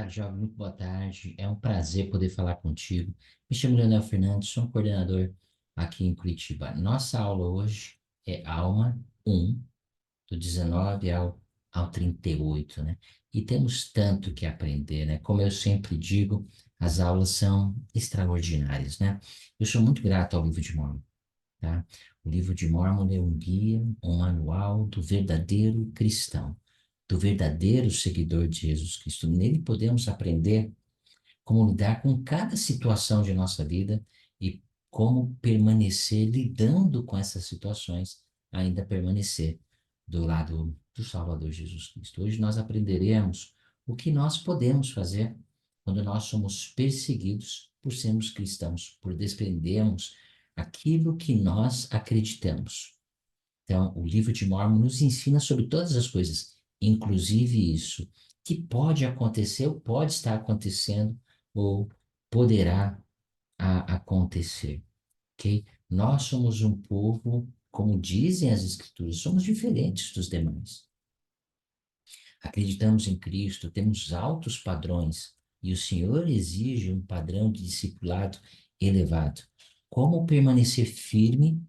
tarde, jovem, muito boa tarde. É um prazer poder falar contigo. Me chamo Leonel Fernandes, sou um coordenador aqui em Curitiba. Nossa aula hoje é Alma 1, do 19 ao 38, né? E temos tanto que aprender, né? Como eu sempre digo, as aulas são extraordinárias, né? Eu sou muito grato ao livro de Mormon, tá? O livro de Mormon é um guia, um manual do verdadeiro cristão, do verdadeiro seguidor de Jesus Cristo. Nele podemos aprender como lidar com cada situação de nossa vida e como permanecer lidando com essas situações, ainda permanecer do lado do Salvador Jesus Cristo. Hoje nós aprenderemos o que nós podemos fazer quando nós somos perseguidos por sermos cristãos, por desprendermos aquilo que nós acreditamos. Então, o livro de Mormon nos ensina sobre todas as coisas, inclusive isso, que pode acontecer, ou pode estar acontecendo, ou poderá acontecer, ok? Nós somos um povo, como dizem as Escrituras, somos diferentes dos demais. Acreditamos em Cristo, temos altos padrões, e o Senhor exige um padrão de discipulado elevado. Como permanecer firme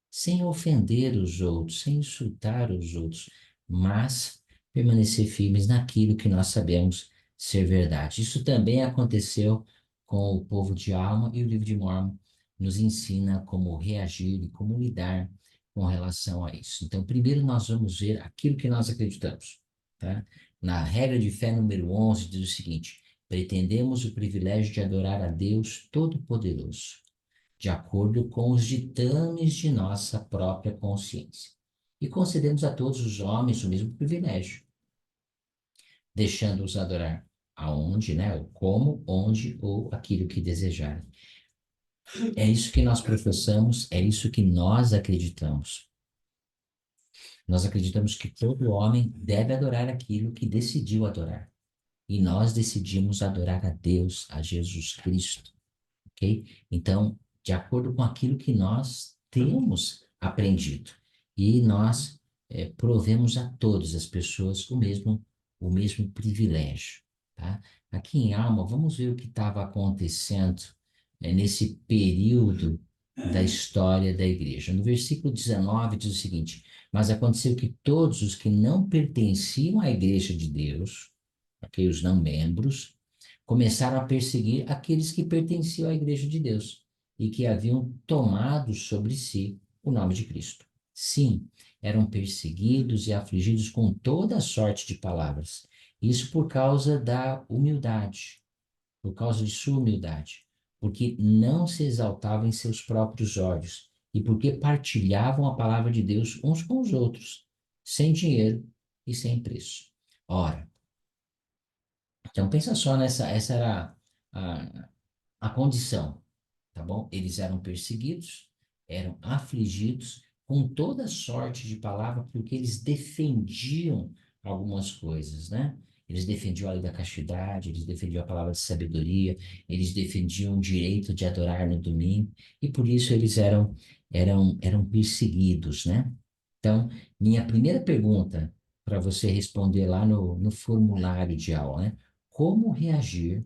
sem ofender os outros, sem insultar os outros, mas permanecer firmes naquilo que nós sabemos ser verdade. Isso também aconteceu com o povo de Alma, e o livro de Mormon nos ensina como reagir e como lidar com relação a isso. Então, primeiro nós vamos ver aquilo que nós acreditamos, tá? Na regra de fé número 11 diz o seguinte: pretendemos o privilégio de adorar a Deus Todo-Poderoso, de acordo com os ditames de nossa própria consciência. E concedemos a todos os homens o mesmo privilégio, deixando-os adorar aonde, né, o como, onde ou aquilo que desejarem. É isso que nós professamos, é isso que nós acreditamos. Nós acreditamos que todo homem deve adorar aquilo que decidiu adorar. E nós decidimos adorar a Deus, a Jesus Cristo, ok? Então, de acordo com aquilo que nós temos aprendido. E nós provemos a todas as pessoas o mesmo privilégio, tá? Aqui em Alma, vamos ver o que estava acontecendo nesse período da história da igreja. No versículo 19 diz o seguinte: mas aconteceu que todos os que não pertenciam à igreja de Deus, ok, os não membros, começaram a perseguir aqueles que pertenciam à igreja de Deus e que haviam tomado sobre si o nome de Cristo. Sim, eram perseguidos e afligidos com toda sorte de palavras. Isso por causa da humildade, por causa de sua humildade, porque não se exaltavam em seus próprios olhos e porque partilhavam a palavra de Deus uns com os outros, sem dinheiro e sem preço. Ora, então pensa só essa era a, a condição, tá bom? Eles eram perseguidos, eram afligidos com toda sorte de palavra, porque eles defendiam algumas coisas, né? Eles defendiam a lei da castidade, eles defendiam a palavra de sabedoria, eles defendiam o direito de adorar no domingo, e por isso eles eram perseguidos, né? Então, minha primeira pergunta para você responder lá no formulário de aula, né? Como reagir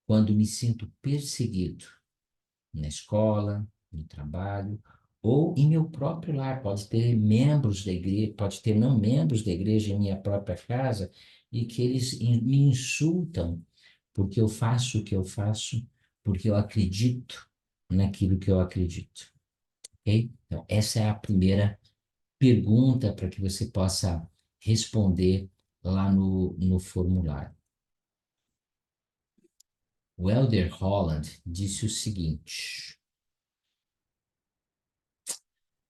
quando me sinto perseguido na escola, no trabalho ou em meu próprio lar? Pode ter membros da igreja, pode ter não membros da igreja em minha própria casa e que eles me insultam porque eu faço o que eu faço, porque eu acredito naquilo que eu acredito, ok? Então, essa é a primeira pergunta para que você possa responder lá no formulário. O Elder Holland disse o seguinte: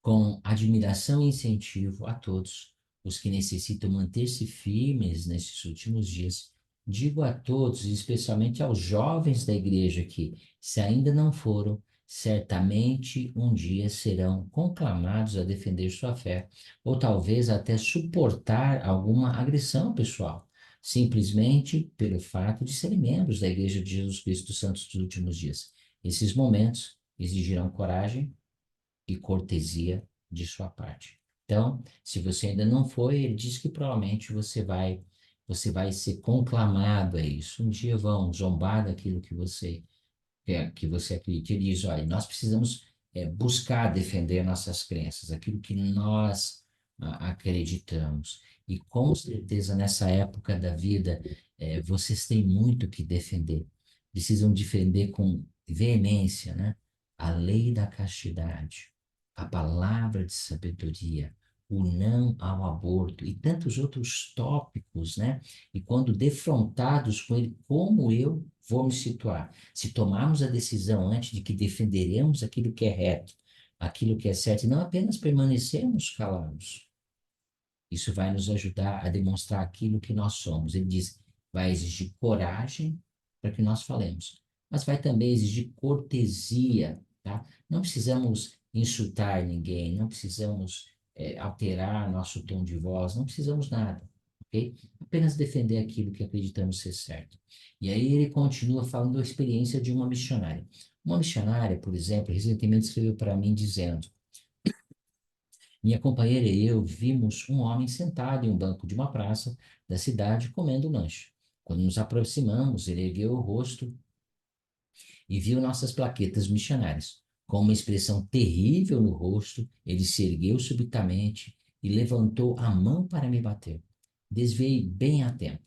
com admiração e incentivo a todos os que necessitam manter-se firmes nesses últimos dias, digo a todos, e especialmente aos jovens da igreja que, se ainda não foram, certamente um dia serão conclamados a defender sua fé, ou talvez até suportar alguma agressão pessoal, simplesmente pelo fato de serem membros da Igreja de Jesus Cristo dos Santos dos Últimos Dias. Esses momentos exigirão coragem e cortesia de sua parte. Então, se você ainda não foi, ele diz que provavelmente você vai você vai ser conclamado a isso. Um dia vão zombar daquilo que você acredita. Ele diz, olha, nós precisamos buscar defender nossas crenças, aquilo que nós acreditamos. E com certeza nessa época da vida, vocês têm muito que defender. Precisam defender com veemência, né? A lei da castidade, a palavra de sabedoria, o não ao aborto e tantos outros tópicos, né? E quando defrontados com ele, como eu vou me situar? Se tomarmos a decisão antes de que defenderemos aquilo que é reto, aquilo que é certo, e não apenas permanecermos calados, isso vai nos ajudar a demonstrar aquilo que nós somos. Ele diz, vai exigir coragem para que nós falemos, mas vai também exigir cortesia, tá? Não precisamos insultar ninguém, não precisamos alterar nosso tom de voz, não precisamos nada, ok? Apenas defender aquilo que acreditamos ser certo. E aí ele continua falando da experiência de uma missionária. Uma missionária, por exemplo, recentemente escreveu para mim dizendo: minha companheira e eu vimos um homem sentado em um banco de uma praça da cidade comendo lanche. Quando nos aproximamos, ele ergueu o rosto e viu nossas plaquetas missionárias. Com uma expressão terrível no rosto, ele se ergueu subitamente e levantou a mão para me bater. Desviei bem a tempo,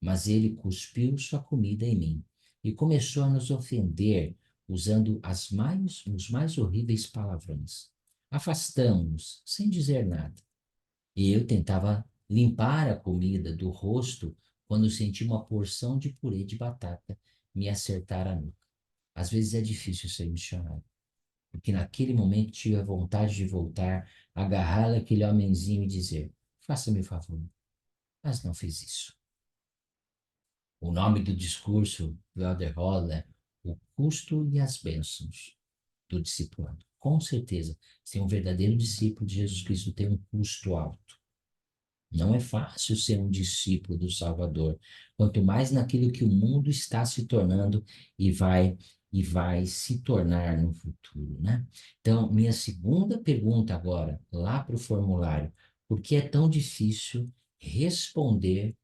mas ele cuspiu sua comida em mim e começou a nos ofender usando os mais horríveis palavrões. Afastamos-nos sem dizer nada. E eu tentava limpar a comida do rosto quando senti uma porção de purê de batata me acertar a nuca. Às vezes é difícil ser missionário, porque naquele momento tive a vontade de voltar, agarrar aquele homenzinho e dizer: faça-me o favor, mas não fiz isso. O nome do discurso do Elder Hall é O Custo e as Bênçãos do Discipulado. Com certeza, ser um verdadeiro discípulo de Jesus Cristo tem um custo alto. Não é fácil ser um discípulo do Salvador, quanto mais naquilo que o mundo está se tornando e vai se tornar no futuro, né? Então, minha segunda pergunta agora, lá para o formulário: por que é tão difícil responder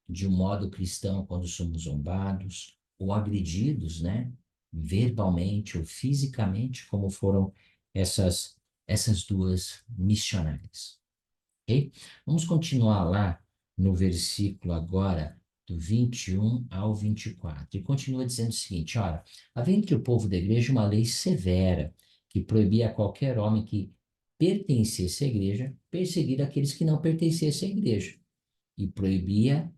de um modo cristão quando somos zombados ou agredidos, né? Verbalmente ou fisicamente, como foram essas duas missionárias? Ok? Vamos continuar lá no versículo agora, do 21 ao 24. E continua dizendo o seguinte: ora, havia entre o povo da igreja uma lei severa que proibia a qualquer homem que pertencesse à igreja perseguir aqueles que não pertencessem à igreja. E proibia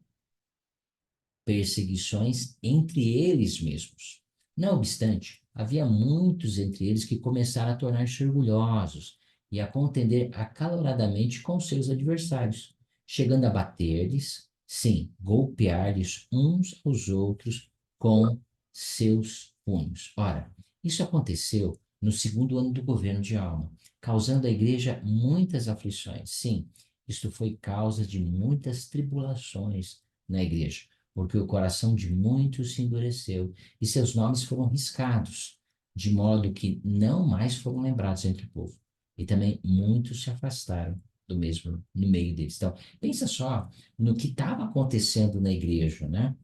perseguições entre eles mesmos. Não obstante, havia muitos entre eles que começaram a tornar-se orgulhosos e a contender acaloradamente com seus adversários, chegando a bater-lhes, sim, golpear-lhes uns aos outros com seus punhos. Ora, isso aconteceu no segundo ano do governo de Alma, causando à igreja muitas aflições. Sim, isto foi causa de muitas tribulações na igreja, porque o coração de muitos se endureceu e seus nomes foram riscados, de modo que não mais foram lembrados entre o povo. E também muitos se afastaram do mesmo no meio deles. Então, pensa só no que estava acontecendo na igreja, né?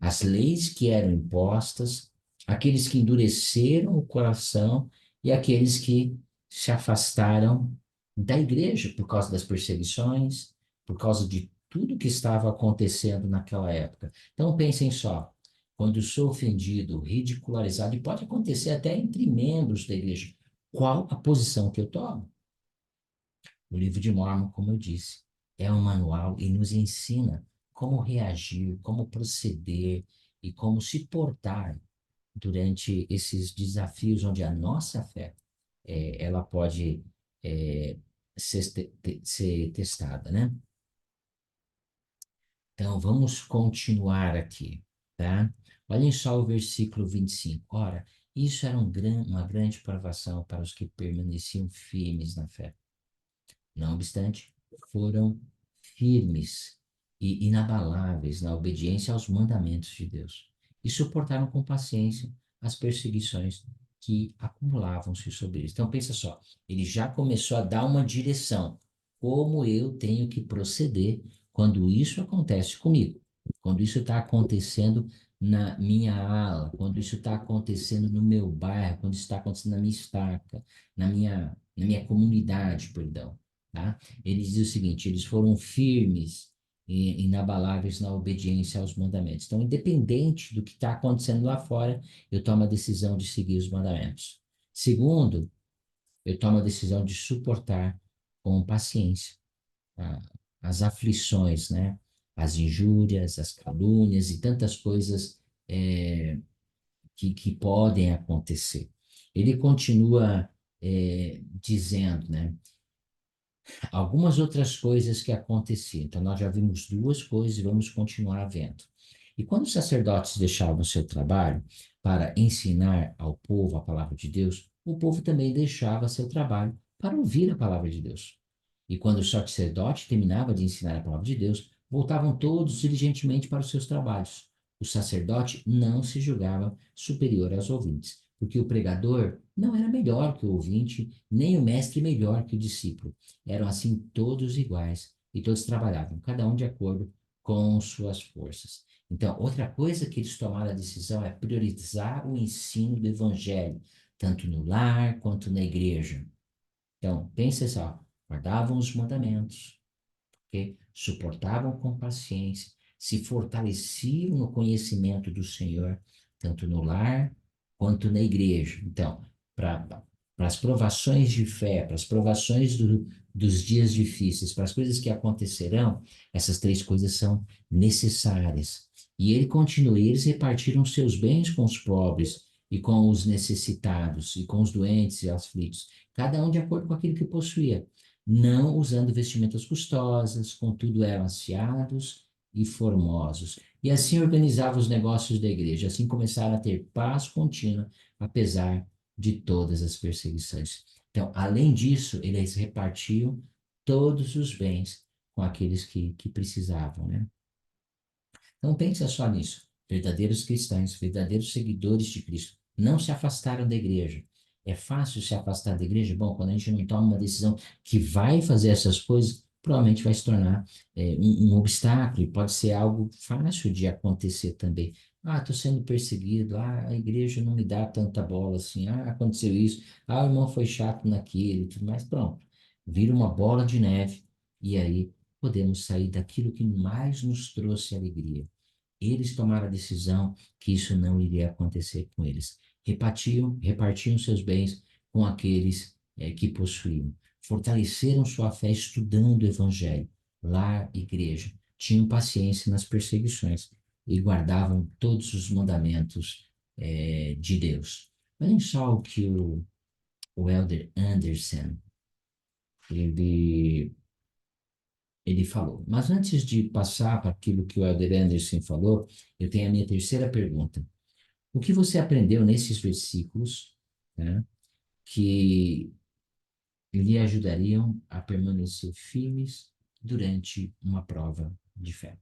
As leis que eram impostas, aqueles que endureceram o coração e aqueles que se afastaram da igreja por causa das perseguições, por causa de tudo que estava acontecendo naquela época. Então pensem só, quando sou ofendido, ridicularizado, e pode acontecer até entre membros da igreja, qual a posição que eu tomo? O livro de Mormon, como eu disse, é um manual e nos ensina como reagir, como proceder e como se portar durante esses desafios onde a nossa fé ela pode ser testada, né? Então, vamos continuar aqui, tá? Olhem só o versículo 25. Ora, isso era uma grande provação para os que permaneciam firmes na fé. Não obstante, foram firmes e inabaláveis na obediência aos mandamentos de Deus e suportaram com paciência as perseguições que acumulavam-se sobre eles. Então, pensa só, ele já começou a dar uma direção. Como eu tenho que proceder quando isso acontece comigo? quando isso está acontecendo na minha ala, quando isso está acontecendo no meu bairro, quando isso está acontecendo na minha estaca, na minha comunidade, perdão, tá? Ele diz o seguinte, eles foram firmes e inabaláveis na obediência aos mandamentos. Então, independente do que está acontecendo lá fora, eu tomo a decisão de seguir os mandamentos. Segundo, eu tomo a decisão de suportar com paciência a- as aflições, né? As injúrias, as calúnias e tantas coisas que podem acontecer. Ele continua dizendo, né? Algumas outras coisas que aconteciam. Então, nós já vimos duas coisas e vamos continuar vendo. E quando os sacerdotes deixavam seu trabalho para ensinar ao povo a palavra de Deus, o povo também deixava seu trabalho para ouvir a palavra de Deus. E quando o sacerdote terminava de ensinar a palavra de Deus, voltavam todos diligentemente para os seus trabalhos. O sacerdote não se julgava superior aos ouvintes, porque o pregador não era melhor que o ouvinte, nem o mestre melhor que o discípulo. Eram assim todos iguais e todos trabalhavam, cada um de acordo com suas forças. Então, outra coisa que eles tomaram a decisão é priorizar o ensino do evangelho, tanto no lar quanto na igreja. Então, pensa só, guardavam os mandamentos, ok? Suportavam com paciência, se fortaleciam no conhecimento do Senhor, tanto no lar quanto na igreja. Então, para as provações de fé, para as provações dos dias difíceis, para as coisas que acontecerão, essas três coisas são necessárias. E ele continua, e eles repartiram seus bens com os pobres e com os necessitados, e com os doentes e aflitos, cada um de acordo com aquilo que possuía, não usando vestimentas custosas, contudo eram assiados e formosos. E assim organizavam os negócios da igreja, assim começaram a ter paz contínua, apesar de todas as perseguições. Então, além disso, eles repartiam todos os bens com aqueles que precisavam, né? Então, pensa só nisso. Verdadeiros cristãos, verdadeiros seguidores de Cristo, não se afastaram da igreja. É fácil se afastar da igreja? Bom, quando a gente não toma uma decisão que vai fazer essas coisas, provavelmente vai se tornar um obstáculo e pode ser algo fácil de acontecer também. Ah, estou sendo perseguido. Ah, a igreja não me dá tanta bola assim. Ah, aconteceu isso. Ah, o irmão foi chato naquilo e tudo mais. Pronto. Vira uma bola de neve e aí podemos sair daquilo que mais nos trouxe alegria. Eles tomaram a decisão que isso não iria acontecer com eles. Repartiam seus bens com aqueles que possuíam. Fortaleceram sua fé estudando o Evangelho, lar, igreja. Tinham paciência nas perseguições e guardavam todos os mandamentos de Deus. Olhem só o que o Elder Anderson ele ele falou. Mas antes de passar para aquilo que o Elder Anderson falou, eu tenho a minha terceira pergunta. O que você aprendeu nesses versículos, né, que lhe ajudariam a permanecer firmes durante uma prova de fé?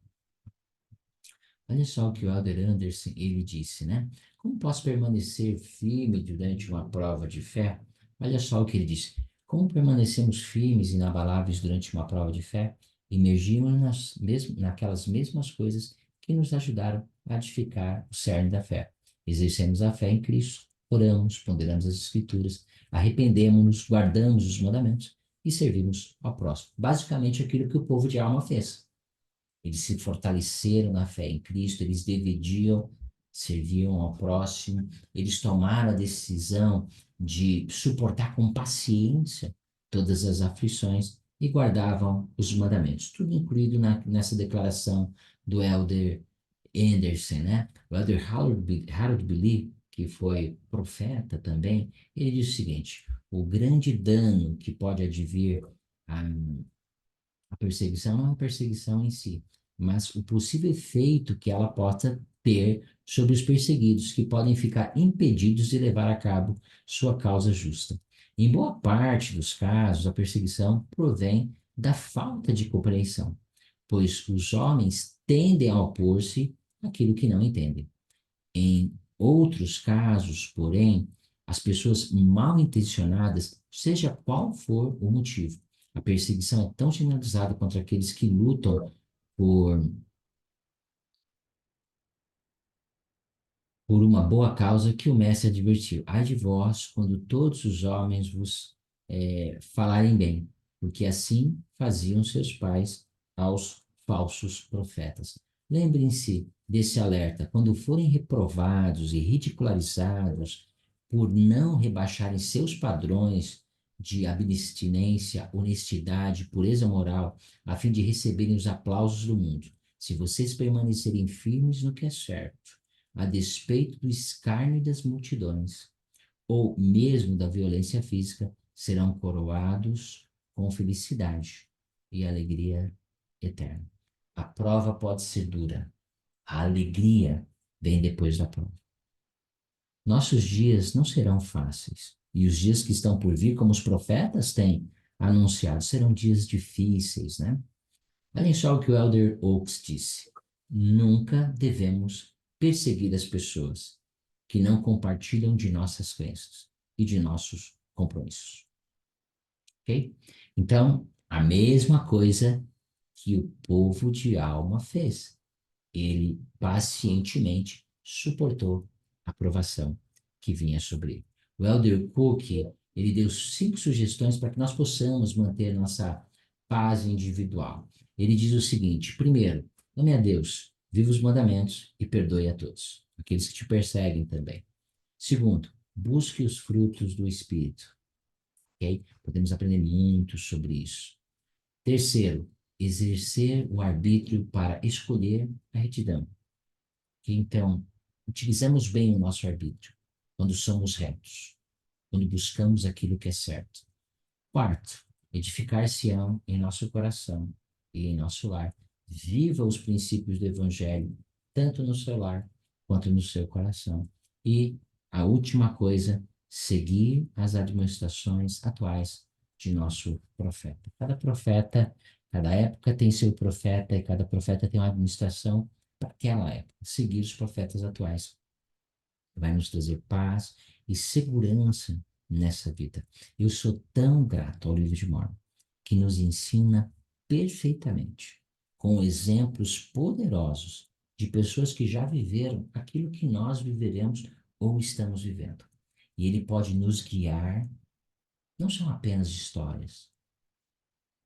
Olha só o que o Elder Anderson ele disse, né? Como posso permanecer firme durante uma prova de fé? Olha só o que ele disse. Como permanecemos firmes e inabaláveis durante uma prova de fé? Imergimos naquelas mesmas coisas que nos ajudaram a edificar o cerne da fé. Exercemos a fé em Cristo, oramos, ponderamos as Escrituras, arrependemos-nos, guardamos os mandamentos e servimos ao próximo. Basicamente aquilo que o povo de alma fez. Eles se fortaleceram na fé em Cristo, eles dividiam, serviam ao próximo, eles tomaram a decisão de suportar com paciência todas as aflições e guardavam os mandamentos. Tudo incluído nessa declaração do Elder Anderson, né? O Elder Harold Billy, que foi profeta também, ele diz o seguinte: o grande dano que pode advir a a perseguição não é a perseguição em si, mas o possível efeito que ela possa ter sobre os perseguidos, que podem ficar impedidos de levar a cabo sua causa justa. Em boa parte dos casos, a perseguição provém da falta de compreensão, pois os homens tendem a opor-se àquilo que não entendem. Em outros casos, porém, as pessoas mal intencionadas, seja qual for o motivo, a perseguição é tão generalizada contra aqueles que lutam por por uma boa causa que o mestre advertiu. Ai de vós, quando todos os homens vos falarem bem, porque assim faziam seus pais aos falsos profetas. Lembrem-se desse alerta, quando forem reprovados e ridicularizados por não rebaixarem seus padrões de abstinência, honestidade, pureza moral, a fim de receberem os aplausos do mundo. Se vocês permanecerem firmes no que é certo, a despeito do escárnio das multidões, ou mesmo da violência física, serão coroados com felicidade e alegria eterna. A prova pode ser dura, a alegria vem depois da prova. Nossos dias não serão fáceis, e os dias que estão por vir, como os profetas têm anunciado, serão dias difíceis, né? Olhem só o que o Elder Oaks disse. Nunca devemos perseguir as pessoas que não compartilham de nossas crenças e de nossos compromissos. Ok? Então, a mesma coisa que o povo de Alma fez. Ele pacientemente suportou a provação que vinha sobre ele. O Elder Cook, ele deu 5 sugestões para que nós possamos manter nossa paz individual. Ele diz o seguinte: primeiro, ame a Deus, viva os mandamentos e perdoe a todos, aqueles que te perseguem também. Segundo, busque os frutos do Espírito, ok? Podemos aprender muito sobre isso. Terceiro, exercer o arbítrio para escolher a retidão. Então, utilizamos bem o nosso arbítrio quando somos retos, quando buscamos aquilo que é certo. Quarto, edificar-se-ão em nosso coração e em nosso lar. Viva os princípios do Evangelho, tanto no seu lar quanto no seu coração. E a última coisa, seguir as administrações atuais de nosso profeta. Cada profeta, cada época tem seu profeta e cada profeta tem uma administração para aquela época. Seguir os profetas atuais vai nos trazer paz e segurança nessa vida. Eu sou tão grato ao livro de Mormon, que nos ensina perfeitamente, com exemplos poderosos de pessoas que já viveram aquilo que nós viveremos ou estamos vivendo. E ele pode nos guiar, não são apenas histórias,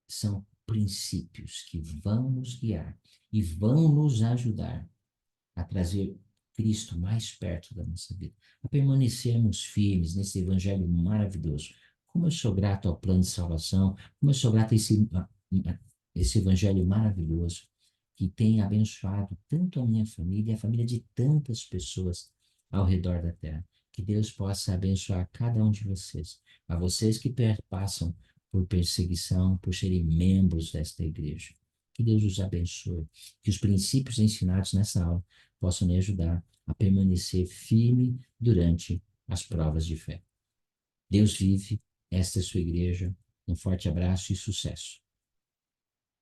são princípios que vão nos guiar e vão nos ajudar a trazer Cristo mais perto da nossa vida, a permanecermos firmes nesse evangelho maravilhoso. Como eu sou grato ao plano de salvação, como eu sou grato a esse evangelho maravilhoso que tem abençoado tanto a minha família e a família de tantas pessoas ao redor da terra. Que Deus possa abençoar cada um de vocês, a vocês que passam por perseguição, por serem membros desta igreja. Que Deus os abençoe, que os princípios ensinados nessa aula possam me ajudar a permanecer firme durante as provas de fé. Deus vive, esta é a sua igreja. Um forte abraço e sucesso.